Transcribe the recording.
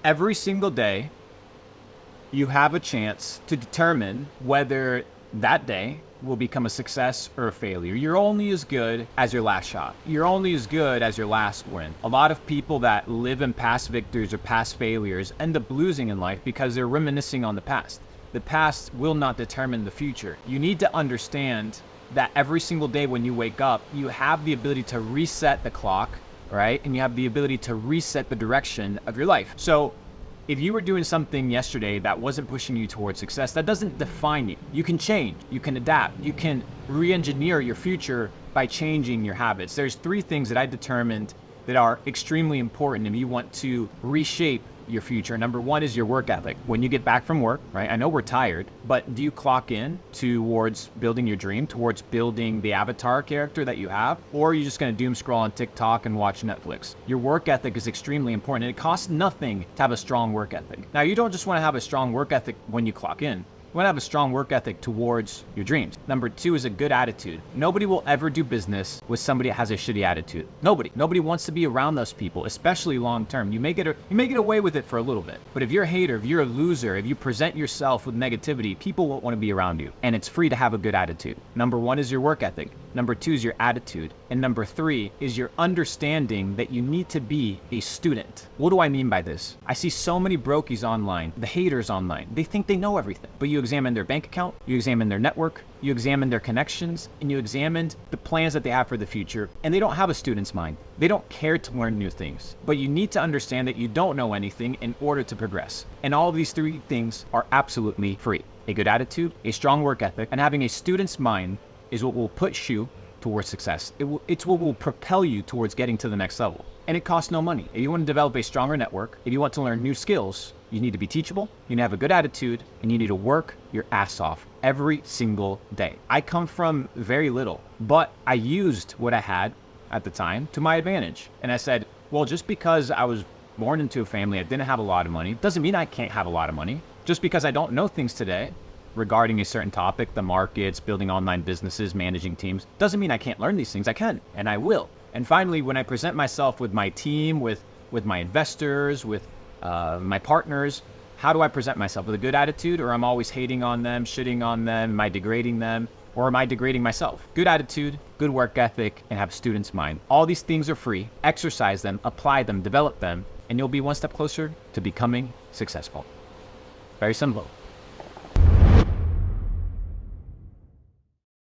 Every single day, you have a chance to determine whether that day will become a success or a failure. You're only as good as your last shot. You're only as good as your last win. A lot of people that live in past victories or past failures end up losing in life because they're reminiscing on the past. The past will not determine the future. You need to understand that every single day when you wake up, you have the ability to reset the clock, right? And you have the ability to reset the direction of your life. So if you were doing something yesterday that wasn't pushing you towards success, that doesn't define you. You can change, you can adapt, you can re-engineer your future by changing your habits. There's 3 things that I determined that are extremely important if you want to reshape your future. Number 1 is your work ethic. When you get back from work, right? I know we're tired, but do you clock in towards building your dream, towards building the avatar character that you have? Or are you just gonna doom scroll on TikTok and watch Netflix? Your work ethic is extremely important, and it costs nothing to have a strong work ethic. Now, you don't just wanna have a strong work ethic when you clock in. You want to have a strong work ethic towards your dreams. Number 2 is a good attitude. Nobody will ever do business with somebody that has a shitty attitude. Nobody wants to be around those people, especially long term. You may get away with it for a little bit, but if you're a hater, if you're a loser, if you present yourself with negativity, people won't want to be around you. And it's free to have a good attitude. Number 1 is your work ethic. Number 2 is your attitude. And number 3 is your understanding that you need to be a student. What do I mean by this? I see so many brokies online, the haters online. They think they know everything, but you examine their bank account, you examine their network, you examine their connections, and you examined the plans that they have for the future, and they don't have a student's mind. They don't care to learn new things. But you need to understand that you don't know anything in order to progress. And all of these 3 things are absolutely free. A good attitude, a strong work ethic, and having a student's mind is what will push you towards success. It's what will propel you towards getting to the next level. And it costs no money. If you want to develop a stronger network, if you want to learn new skills, you need to be teachable, you need to have a good attitude, and you need to work your ass off every single day. I come from very little, but I used what I had at the time to my advantage. And I said, well, just because I was born into a family that didn't have a lot of money, doesn't mean I can't have a lot of money. Just because I don't know things today regarding a certain topic, the markets, building online businesses, managing teams, doesn't mean I can't learn these things. I can, and I will. And finally, when I present myself with my team, with my investors, with my partners, how do I present myself? With a good attitude, or I'm always hating on them, shitting on them, am I degrading them, or am I degrading myself? Good attitude, good work ethic, and have a student's mind. All these things are free. Exercise them, apply them, develop them, and you'll be one step closer to becoming successful. Very simple.